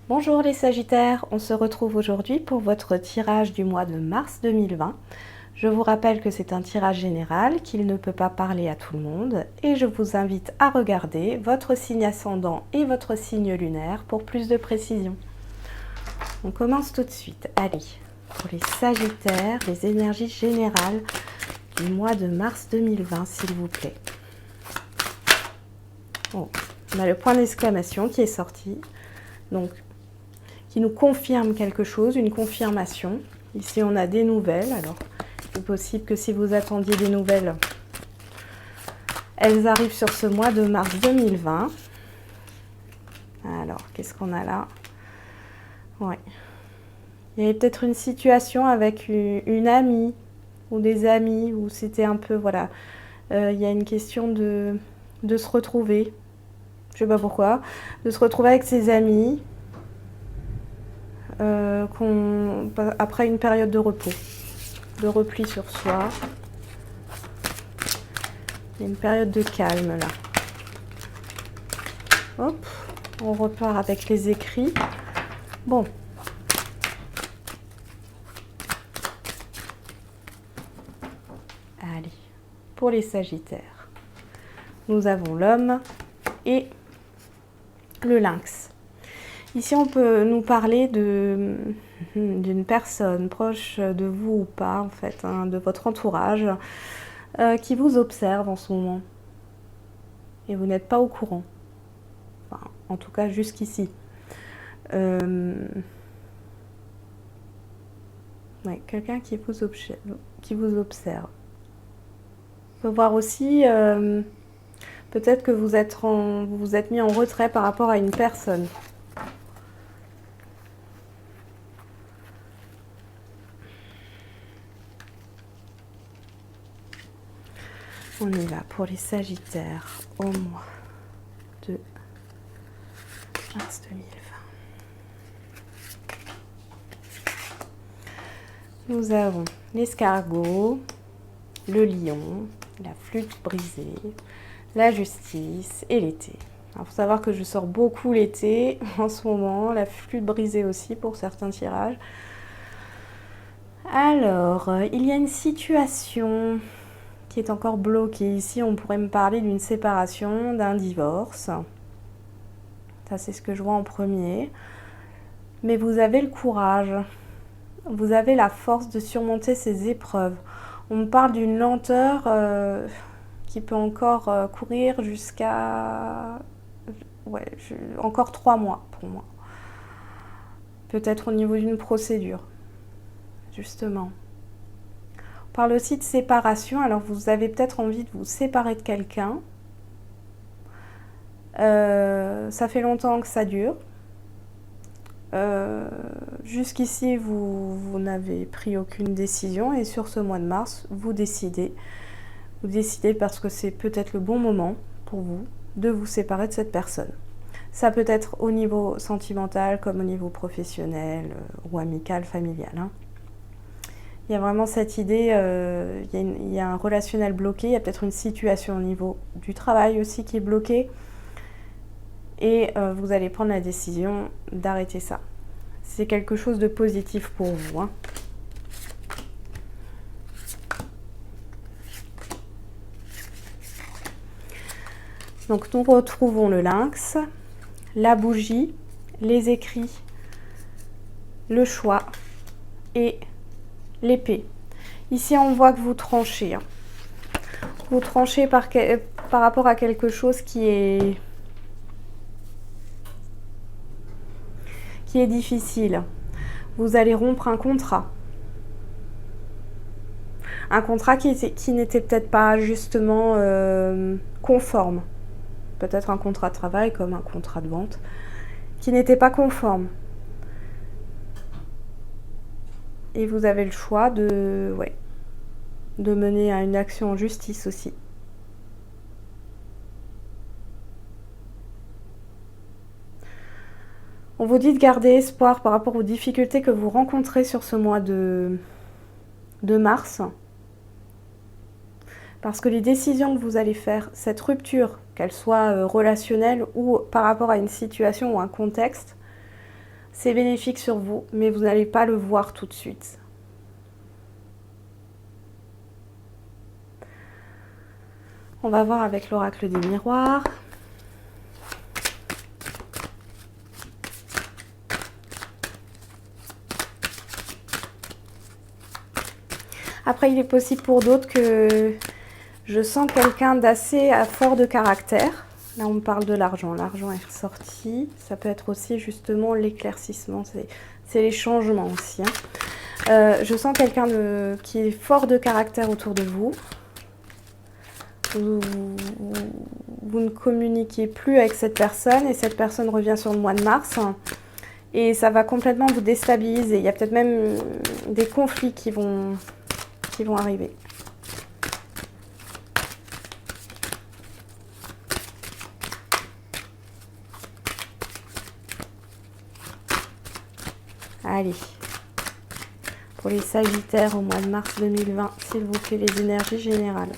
Bonjour les Sagittaires, on se retrouve aujourd'hui pour votre tirage du mois de mars 2020. Je vous rappelle que c'est un tirage général, qu'il ne peut pas parler à tout le monde et je vous invite à regarder votre signe ascendant et votre signe lunaire pour plus de précision. On commence tout de suite. Allez, pour les Sagittaires, les énergies générales du mois de mars 2020, s'il vous plaît. Oh, on a le point d'exclamation qui est sorti, donc qui nous confirme quelque chose, une confirmation. Ici, on a des nouvelles. Alors, il est possible que si vous attendiez des nouvelles, elles arrivent sur ce mois de mars 2020. Alors, qu'est-ce qu'on a là? Ouais. Il y avait peut-être une situation avec une amie ou des amis où c'était un peu, voilà, il y a une question de se retrouver. Je sais pas pourquoi. De se retrouver avec ses amis. Après une période de repos, de repli sur soi. Il y a une période de calme là. Hop, on repart avec les écrits. Bon. Allez, pour les Sagittaires, nous avons l'homme et le lynx. Ici, on peut nous parler d'une personne proche de vous ou pas, en fait, hein, de votre entourage, qui vous observe en ce moment. Et vous n'êtes pas au courant. Enfin, en tout cas, jusqu'ici. Ouais, quelqu'un qui vous observe. On peut voir aussi, peut-être que vous vous êtes mis en retrait par rapport à une personne. On y va pour les Sagittaires au mois de mars 2020. Nous avons l'escargot, le lion, la flûte brisée, la justice et l'été. Il faut savoir que je sors beaucoup l'été en ce moment, la flûte brisée aussi pour certains tirages. Alors, il y a une situation qui est encore bloquée. Ici, on pourrait me parler d'une séparation, d'un divorce. Ça, c'est ce que je vois en premier. Mais vous avez le courage. Vous avez la force de surmonter ces épreuves. On me parle d'une lenteur qui peut encore courir jusqu'à... Ouais, encore 3 mois pour moi. Peut-être au niveau d'une procédure, justement. On parle aussi de séparation. Alors, vous avez peut-être envie de vous séparer de quelqu'un. Ça fait longtemps que ça dure. Jusqu'ici, vous n'avez pris aucune décision et sur ce mois de mars, vous décidez. Vous décidez parce que c'est peut-être le bon moment pour vous de vous séparer de cette personne. Ça peut être au niveau sentimental comme au niveau professionnel ou amical, familial. Hein. Il y a vraiment cette idée, il y a un relationnel bloqué, il y a peut-être une situation au niveau du travail aussi qui est bloquée. Et vous allez prendre la décision d'arrêter ça. C'est quelque chose de positif pour vous. Hein. Donc nous retrouvons le lynx, la bougie, les écrits, le choix et l'épée. Ici on voit que vous tranchez. Hein. Vous tranchez par rapport à quelque chose qui est difficile. Vous allez rompre un contrat. Un contrat qui n'était peut-être pas justement conforme. Peut-être un contrat de travail comme un contrat de vente qui n'était pas conforme. Et vous avez le choix de mener à une action en justice aussi. On vous dit de garder espoir par rapport aux difficultés que vous rencontrez sur ce mois de mars. Parce que les décisions que vous allez faire, cette rupture, qu'elle soit relationnelle ou par rapport à une situation ou un contexte, c'est bénéfique sur vous, mais vous n'allez pas le voir tout de suite. On va voir avec l'oracle des miroirs. Après, il est possible pour d'autres que je sens quelqu'un d'assez fort de caractère. Là, on me parle de l'argent. L'argent est ressorti. Ça peut être aussi justement l'éclaircissement. C'est les changements aussi. Hein. Je sens quelqu'un qui est fort de caractère autour de vous. Vous ne communiquez plus avec cette personne et cette personne revient sur le mois de mars. Et ça va complètement vous déstabiliser. Il y a peut-être même des conflits qui vont arriver. Allez, pour les Sagittaires au mois de mars 2020, s'il vous plaît, les énergies générales.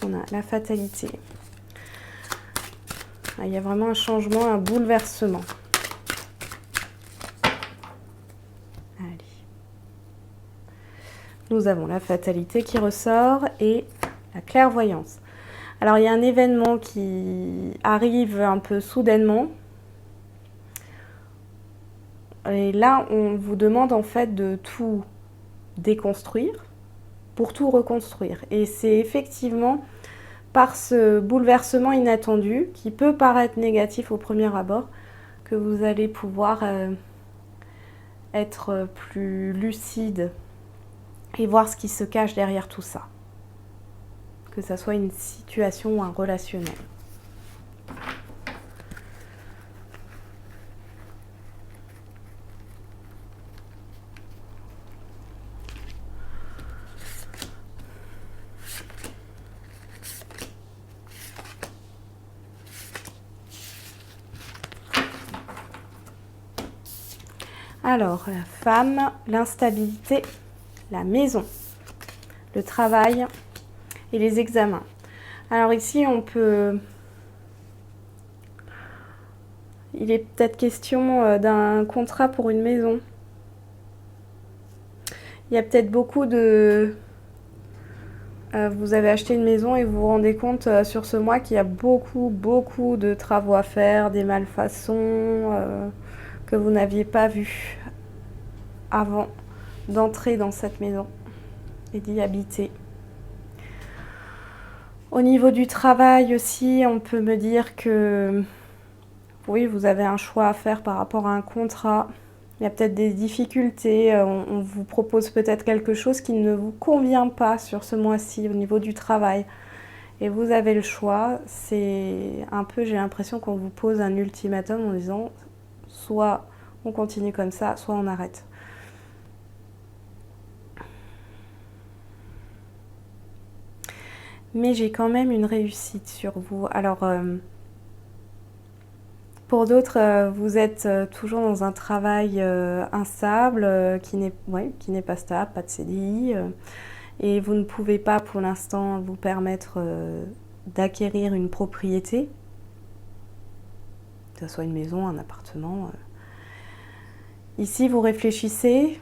On a la fatalité. Ah, il y a vraiment un changement, un bouleversement. Allez. Nous avons la fatalité qui ressort et la clairvoyance. Alors, il y a un événement qui arrive un peu soudainement. Et là, on vous demande en fait de tout déconstruire pour tout reconstruire. Et c'est effectivement par ce bouleversement inattendu, qui peut paraître négatif au premier abord, que vous allez pouvoir être plus lucide et voir ce qui se cache derrière tout ça. Que ça soit une situation ou un relationnel. Alors, la femme, l'instabilité, la maison, le travail et les examens. Alors ici, on peut... Il est peut-être question d'un contrat pour une maison. Il y a peut-être beaucoup de... vous avez acheté une maison et vous vous rendez compte sur ce mois qu'il y a beaucoup de travaux à faire, des malfaçons... que vous n'aviez pas vu avant d'entrer dans cette maison et d'y habiter. Au niveau du travail aussi, on peut me dire que oui, vous avez un choix à faire par rapport à un contrat. Il y a peut-être des difficultés, on vous propose peut-être quelque chose qui ne vous convient pas sur ce mois-ci au niveau du travail. Et vous avez le choix, c'est un peu, j'ai l'impression qu'on vous pose un ultimatum en disant soit on continue comme ça, soit on arrête. Mais j'ai quand même une réussite sur vous. Alors, pour d'autres, vous êtes toujours dans un travail instable, qui n'est pas stable, pas de CDI. Et vous ne pouvez pas pour l'instant vous permettre d'acquérir une propriété, que ce soit une maison, un appartement. Ici, vous réfléchissez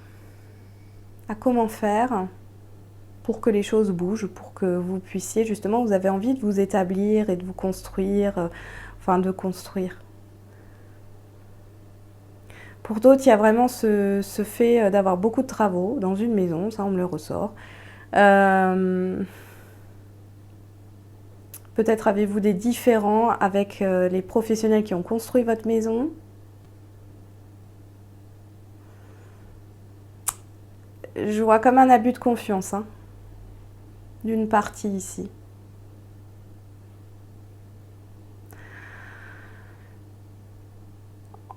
à comment faire pour que les choses bougent, pour que vous puissiez, justement, vous avez envie de vous établir et de vous construire, enfin de construire. Pour d'autres, il y a vraiment ce fait d'avoir beaucoup de travaux dans une maison, ça on me le ressort. Peut-être avez-vous des différends avec les professionnels qui ont construit votre maison. Je vois comme un abus de confiance, hein, d'une partie ici.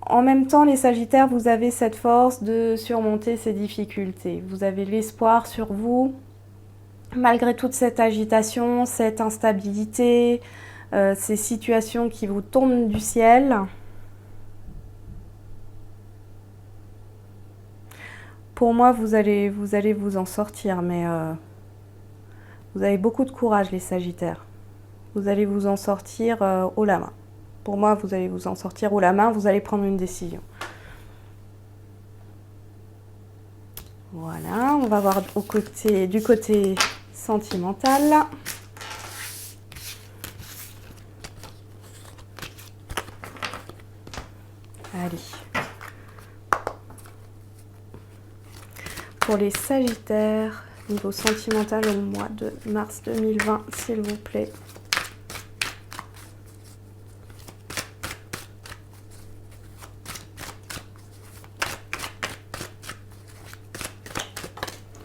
En même temps, les Sagittaires, vous avez cette force de surmonter ces difficultés. Vous avez l'espoir sur vous, malgré toute cette agitation, cette instabilité, ces situations qui vous tombent du ciel. Pour moi, vous allez vous en sortir, mais vous avez beaucoup de courage, les Sagittaires. Vous allez vous en sortir haut la main. Pour moi, vous allez vous en sortir haut la main, vous allez prendre une décision. Voilà, on va voir du côté sentimental. Allez. Pour les Sagittaires, niveau sentimental au mois de mars 2020, s'il vous plaît.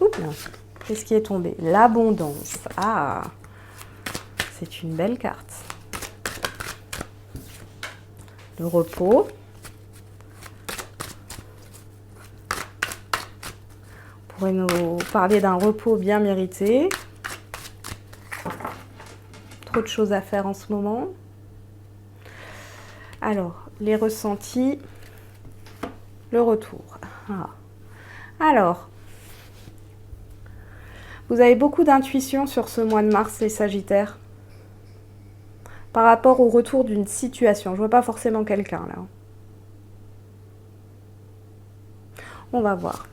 Oups, qu'est-ce qui est tombé? L'abondance. Ah, c'est une belle carte. Le repos. On pourrait nous parler d'un repos bien mérité. Trop de choses à faire en ce moment. Alors, les ressentis. Le retour. Ah. Alors, vous avez beaucoup d'intuition sur ce mois de mars, les Sagittaires. Par rapport au retour d'une situation. Je vois pas forcément quelqu'un là. On va voir.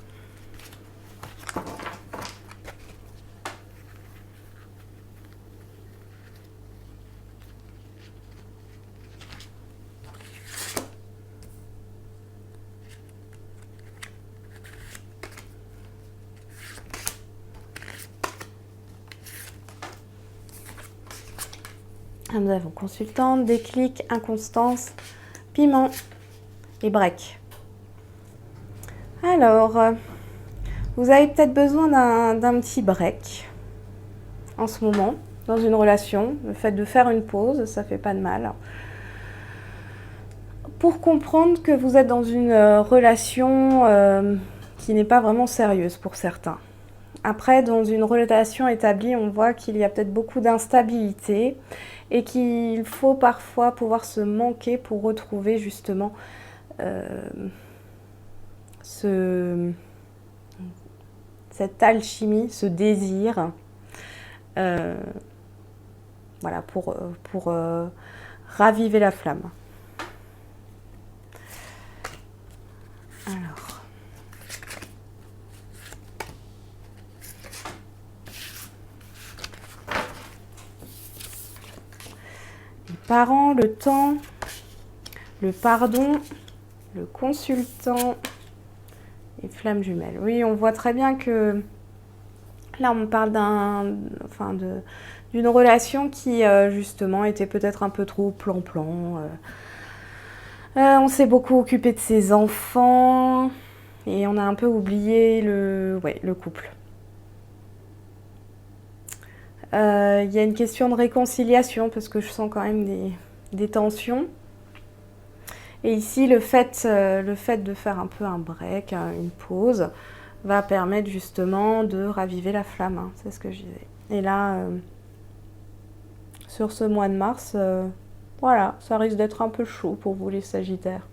Nous avons consultante, déclic, inconstance, piment et break. Alors, vous avez peut-être besoin d'un petit break en ce moment, dans une relation. Le fait de faire une pause, ça fait pas de mal. Pour comprendre que vous êtes dans une relation qui n'est pas vraiment sérieuse pour certains. Après, dans une relation établie, on voit qu'il y a peut-être beaucoup d'instabilité et qu'il faut parfois pouvoir se manquer pour retrouver justement cette alchimie, ce désir, voilà, pour raviver la flamme. Alors. Les parents, le temps, le pardon, le consultant et flamme jumelle. Oui, on voit très bien que là, on parle d'une relation qui, justement, était peut-être un peu trop plan-plan. On s'est beaucoup occupé de ses enfants et on a un peu oublié le couple. Il y a une question de réconciliation parce que je sens quand même des tensions. Et ici, le fait de faire un peu un break, une pause, va permettre justement de raviver la flamme. Hein, c'est ce que je disais. Et là, sur ce mois de mars, voilà, ça risque d'être un peu chaud pour vous les Sagittaires.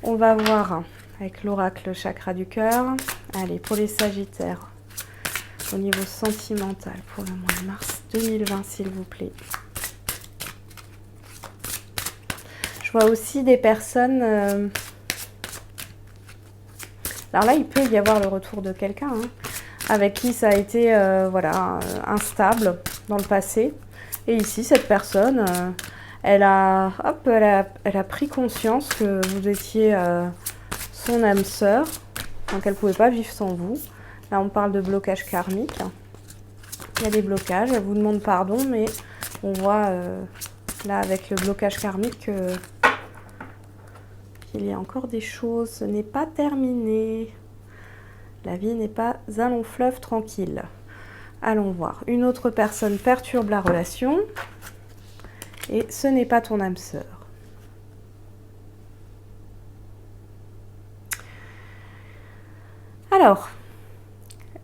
On va voir avec l'oracle chakra du cœur. Allez, pour les Sagittaires, au niveau sentimental pour le mois de mars 2020, s'il vous plaît. Je vois aussi des personnes... Alors là, il peut y avoir le retour de quelqu'un avec qui ça a été instable dans le passé. Et ici, cette personne, elle a pris conscience que vous étiez son âme sœur, donc elle ne pouvait pas vivre sans vous. Là, on parle de blocage karmique. Il y a des blocages, elle vous demande pardon, mais on voit là avec le blocage karmique qu'il y a encore des choses. Ce n'est pas terminé. La vie n'est pas un long fleuve tranquille. Allons voir. Une autre personne perturbe la relation et ce n'est pas ton âme sœur. Alors,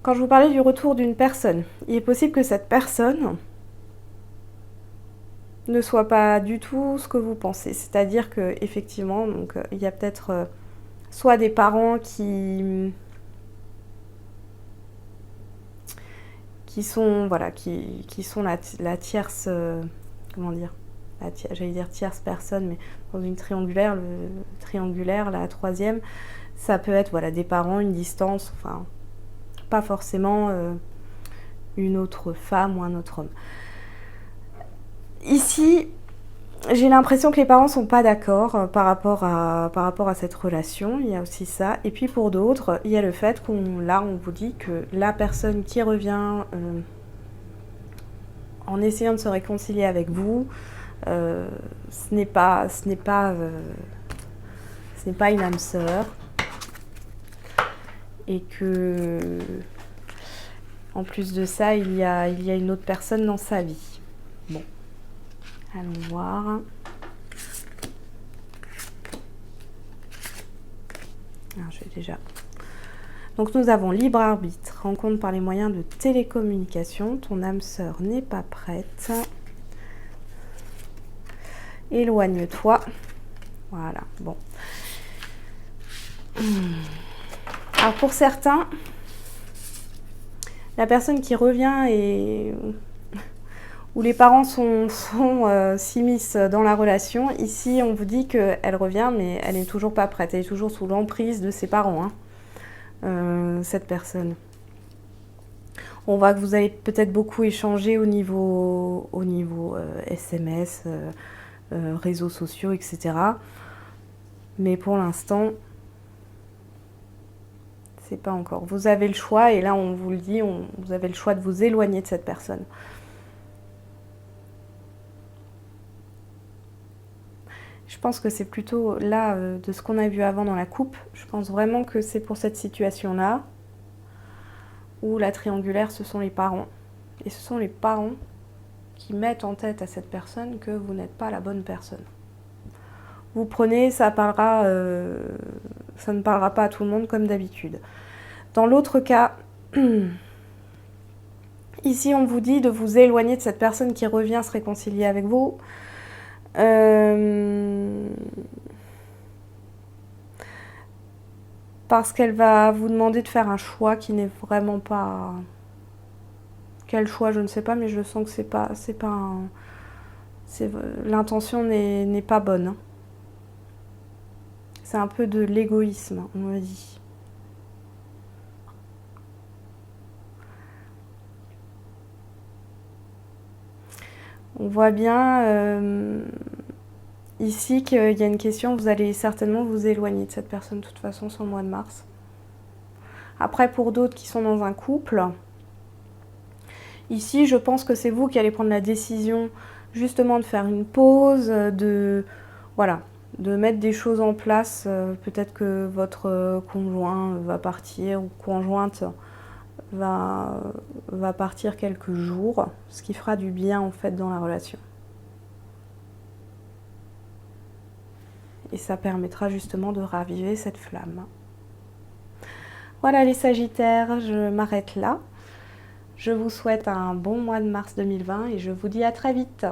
quand je vous parlais du retour d'une personne, il est possible que cette personne ne soit pas du tout ce que vous pensez. C'est-à-dire que effectivement, donc il y a peut-être soit des parents qui sont la tierce, j'allais dire tierce personne, mais dans une triangulaire, la troisième, ça peut être voilà, des parents, une distance, enfin, pas forcément une autre femme ou un autre homme. Ici, j'ai l'impression que les parents ne sont pas d'accord par rapport à cette relation, il y a aussi ça. Et puis pour d'autres, il y a le fait on vous dit que la personne qui revient en essayant de se réconcilier avec vous, ce n'est pas une âme sœur. Et que, en plus de ça, il y a une autre personne dans sa vie. Bon, allons voir. Alors, je vais déjà... Donc nous avons libre arbitre, rencontre par les moyens de télécommunication, ton âme sœur n'est pas prête. Éloigne-toi. Voilà, bon. Alors pour certains, la personne qui revient et où les parents s'immiscent dans la relation, ici on vous dit qu'elle revient mais elle n'est toujours pas prête, elle est toujours sous l'emprise de ses parents, cette personne. On voit que vous avez peut-être beaucoup échangé au niveau SMS, réseaux sociaux, etc. Mais pour l'instant, c'est pas encore. Vous avez le choix, et là on vous le dit, vous avez le choix de vous éloigner de cette personne. Je pense que c'est plutôt là, de ce qu'on a vu avant dans la coupe, je pense vraiment que c'est pour cette situation-là, où la triangulaire, ce sont les parents. Et ce sont les parents qui mettent en tête à cette personne que vous n'êtes pas la bonne personne. Vous prenez, ça ne parlera pas à tout le monde comme d'habitude. Dans l'autre cas, ici on vous dit de vous éloigner de cette personne qui revient se réconcilier avec vous. Parce qu'elle va vous demander de faire un choix qui n'est vraiment pas... Quel choix, je ne sais pas, mais je sens que c'est pas l'intention n'est pas bonne. C'est un peu de l'égoïsme, on me dit. On voit bien ici qu'il y a une question, vous allez certainement vous éloigner de cette personne de toute façon sur le mois de mars. Après, pour d'autres qui sont dans un couple, ici je pense que c'est vous qui allez prendre la décision justement de faire une pause, de mettre des choses en place. Peut-être que votre conjoint va partir ou conjointe va partir quelques jours, ce qui fera du bien en fait dans la relation. Et ça permettra justement de raviver cette flamme. Voilà les Sagittaires, je m'arrête là. Je vous souhaite un bon mois de mars 2020 et je vous dis à très vite.